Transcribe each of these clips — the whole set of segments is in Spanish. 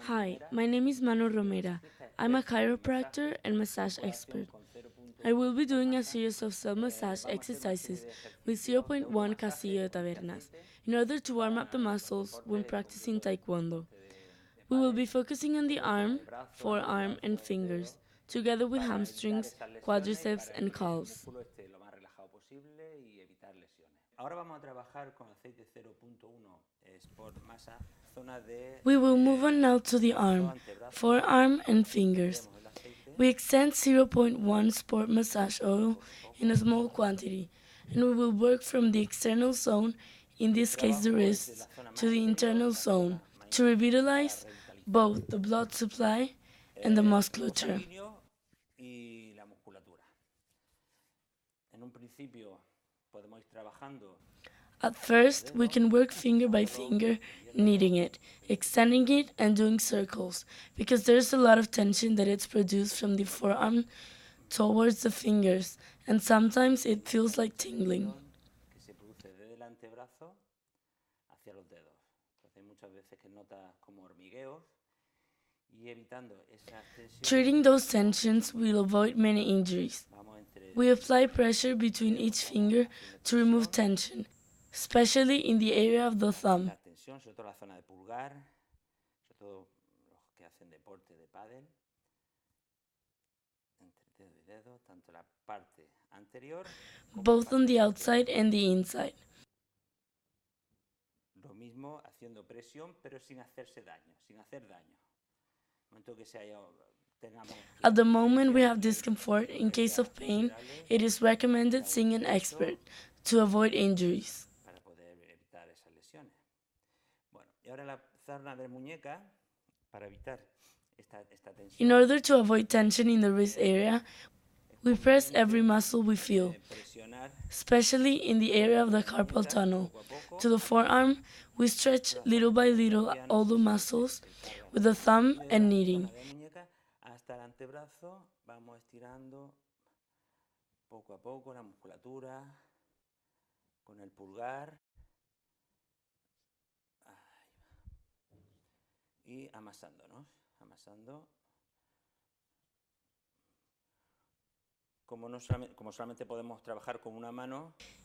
Hi, my name is Manu Romera. I'm a chiropractor and massage expert. I will be doing a series of self-massage exercises with zero point 0.1 Castillo de Tabernas in order to warm up the muscles when practicing Taekwondo. We will be focusing on the arm, forearm, and fingers, together with hamstrings, quadriceps, and calves. We will move on now to the arm, forearm, and fingers. We extend zero point 0.1 sport massage oil in a small quantity, and we will work from the external zone, in this case the wrists, to the internal zone, to revitalize both the blood supply and the musculature. At first, we can work finger by finger, kneading it, extending it, and doing circles, because there's a lot of tension that is produced from the forearm towards the fingers, and sometimes it feels like tingling. Treating those tensions will avoid many injuries. We apply pressure between each finger to remove tension, especially in the area of the thumb. Both on the outside and the inside. At the moment we have discomfort, in case of pain, it is recommended seeing an expert to avoid injuries. In order to avoid tension in the wrist area, we press every muscle we feel, especially in the area of the carpal tunnel. To the forearm, we stretch little by little all the muscles with the thumb and kneading.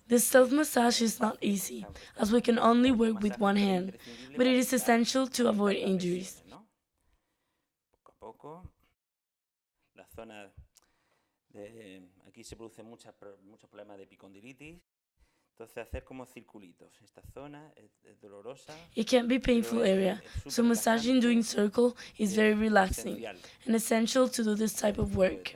This self-massage is not easy, as we can only work with one hand, but it is essential to avoid injuries. It can be a painful area, so massaging doing circle is very relaxing and essential to do this type of work.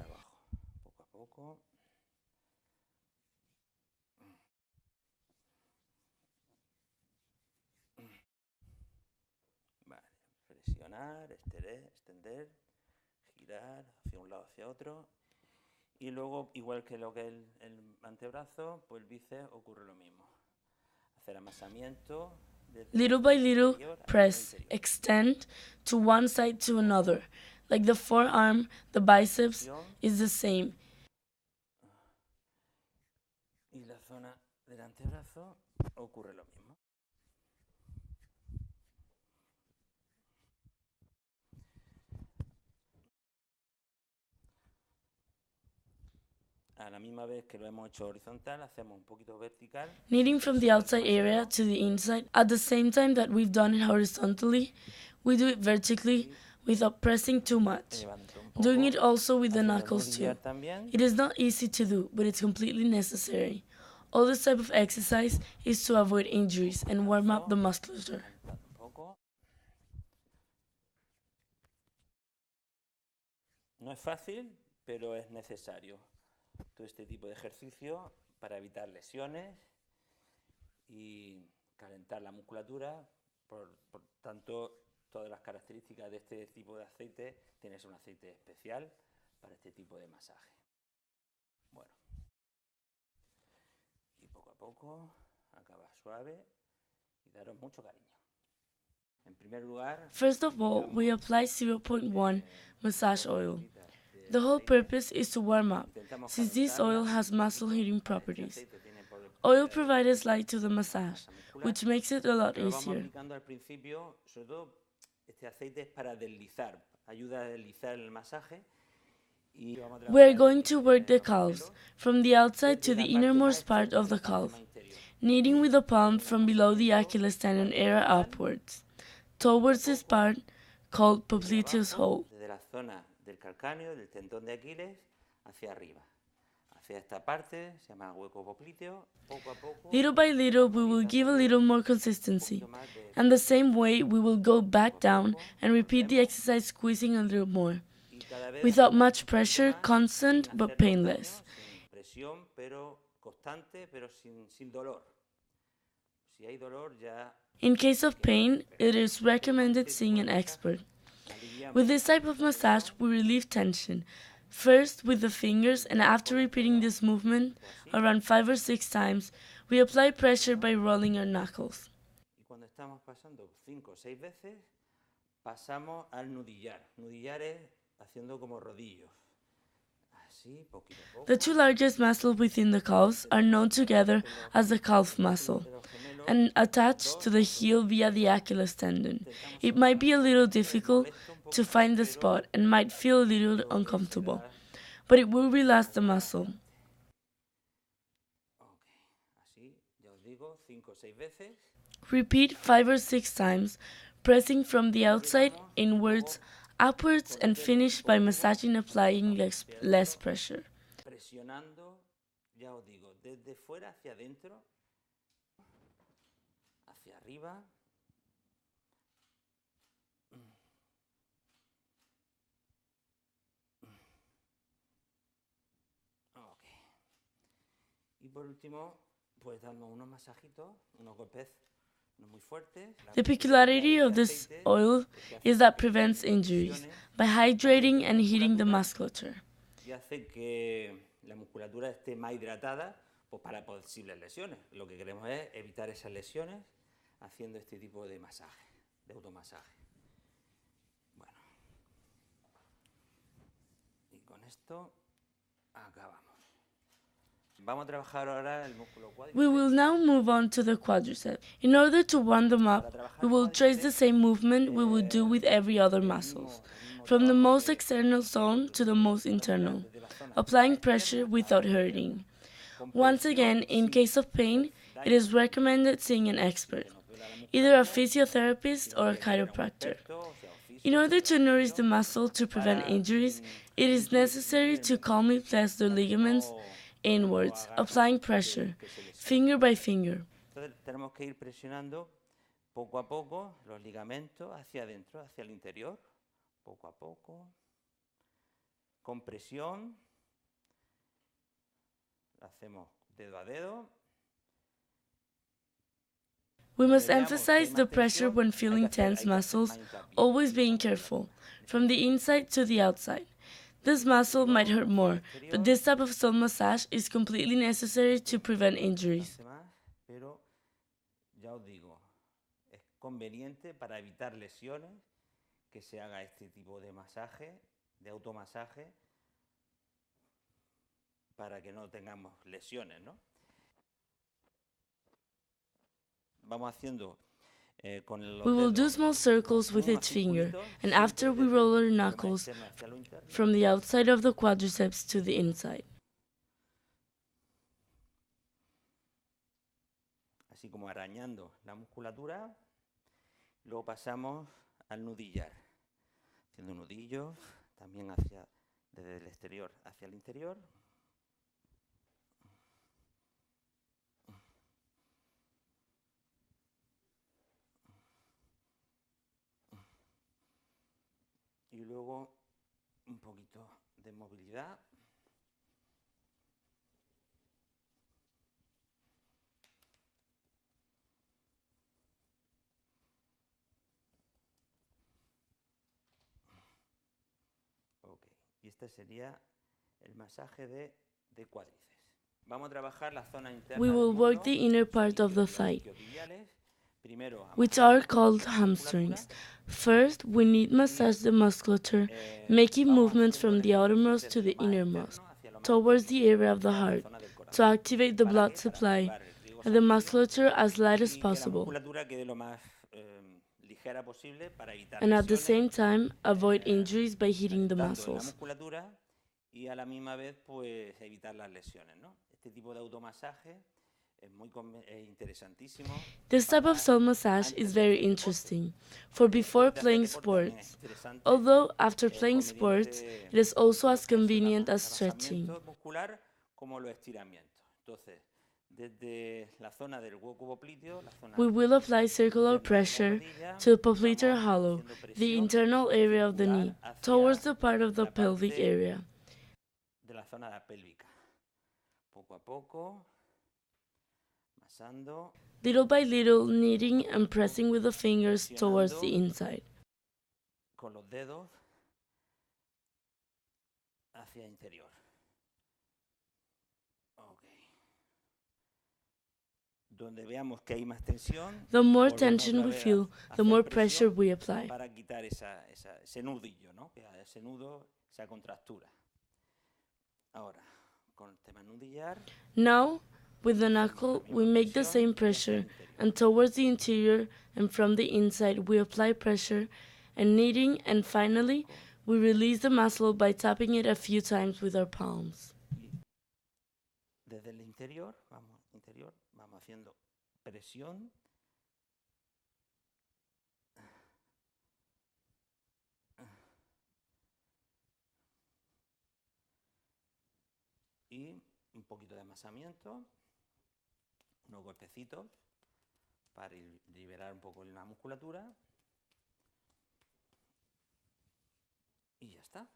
Little by little, press, extend to one side to another. Like the forearm, the biceps is the same. Kneading from the outside area to the inside at the same time that we've done it horizontally, we do it vertically without pressing too much. Doing it also with the knuckles too. It is not easy to do, but it's completely necessary. All this type of exercise is to avoid injuries and warm up the musculature. No es fácil, pero es necesario todo este tipo de ejercicio para evitar lesiones y calentar la musculatura. Por tanto, todas las características de este tipo de aceite, tienes un aceite especial para este tipo de masaje. Bueno, y poco a poco acaba suave y daros mucho cariño. First of all, we apply 0.1 massage oil. The whole purpose is to warm up, since this oil has muscle heating properties. Oil provides light to the massage, which makes it a lot easier. Este aceite es para deslizar, ayuda a deslizar el masaje. We are going to work the calves, from the outside to the innermost part of the calf, kneading with the palm from below the Achilles tendon area upwards, towards this part called popliteus hole. Desde la zona del calcáneo, del tendón de Aquiles, hacia arriba. Hacia esta parte, se llama hueco popliteo. Poco a poco, Little by little, we will give a little more consistency, and the same way we will go back down and repeat the exercise squeezing a little more, without much pressure, constant but painless. Presión, pero constante, pero sin dolor. Si hay dolor, ya. In case of pain, it is recommended seeing an expert. With this type of massage, we relieve tension, first with the fingers, and after repeating this movement around 5 or 6 times, we apply pressure by rolling our knuckles. Y cuando estamos pasando 5 o 6 veces, pasamos al nudillar. Nudillar es haciendo como rodillos. Así, poquito a poco. The two largest muscles within the calves are known together as the calf muscle and attached to the heel via the Achilles tendon. It might be a little difficult to find the spot and might feel a little uncomfortable, but it will relax the muscle. Así, ya os digo, 5 o 6 veces. Repeat 5 or 6 times, pressing from the outside inwards, upwards, and finish by massaging, applying less pressure. Presionando, ya os digo, desde fuera hacia adentro, hacia arriba. Okay. Y por último, pues dando unos masajitos, unos golpes no muy fuertes. The peculiarity of this oil is that prevents injuries by hydrating and heating the musculature. Y hace que la musculatura esté más hidratada, pues para posibles lesiones. Lo que queremos es evitar esas lesiones haciendo este tipo de masaje, de automasaje. Bueno, y con esto acabamos. Vamos a trabajar ahora el músculo cuádriceps. We will now move on to the quadricep. In order to warm them up, we will trace the same movement we would do with every other muscles, from the most external zone to the most internal, applying pressure without hurting. Once again, in case of pain, it is recommended seeing an expert, either a physiotherapist or a chiropractor. In order to nourish the muscle to prevent injuries, it is necessary to calmly press the ligaments inwards, applying pressure, finger by finger. Entonces tenemos que ir presionando poco a poco los ligamentos hacia adentro, hacia el interior, poco a poco, con presión. Hacemos dedo a dedo. We must emphasize the pressure when feeling tense muscles, always being careful, from the inside to the outside. This muscle might hurt more, but this type of self massage is completely necessary to prevent injuries. Pero ya os digo, es conveniente para evitar lesiones que se haga este tipo de masaje, de automasaje, para que no tengamos lesiones, ¿no? Vamos haciendo con los We will do dedos small circles with each finger, and after we roll our knuckles from the outside of the quadriceps to the inside. así como arañando la musculatura. Luego pasamos al nudillar, haciendo nudillos también desde el exterior hacia el interior. Y luego un poquito de movilidad. Ok, y este sería el masaje de cuádriceps. Vamos a trabajar la zona interna. We will work the inner part of the thigh, Primero, which are called hamstrings. First, we need massage the musculature, making movements from the outermost to the innermost, towards the area of the heart, to activate the blood supply and the musculature as light as possible. ligera posible para evitar and at the lesiones, same time avoid injuries by hitting the tanto en la muscles. musculatura y a la misma vez pues evitar las lesiones, ¿no? Este tipo de automasaje es muy interesantísimo. This type of self-massage is very interesting for before playing sports, although after playing sports, it is also as convenient as stretching. Muscular como los estiramientos. Entonces, desde la zona del hueco popliteo, la zona We will apply circular pressure to the popliteal hollow, the internal area of the knee, towards the part of the pelvic area. De la zona pélvica. Poco a poco, masando. Little by little, kneading and pressing with the fingers towards the inside. Con los dedos hacia interior. Okay. Donde veamos que hay más tensión, the more tension we feel, the more pressure we apply. Para quitar ese nudillo, ¿no? Ese nudo, esa contractura. Ahora, con el tema nudillar. Now, with the knuckle, we make the same pressure, and towards the interior and from the inside we apply pressure and kneading, and finally, we release the muscle by tapping it a few times with our palms. Desde el interior, vamos haciendo presión. Y un poquito de amasamiento, unos golpecitos para liberar un poco la musculatura. Y ya está.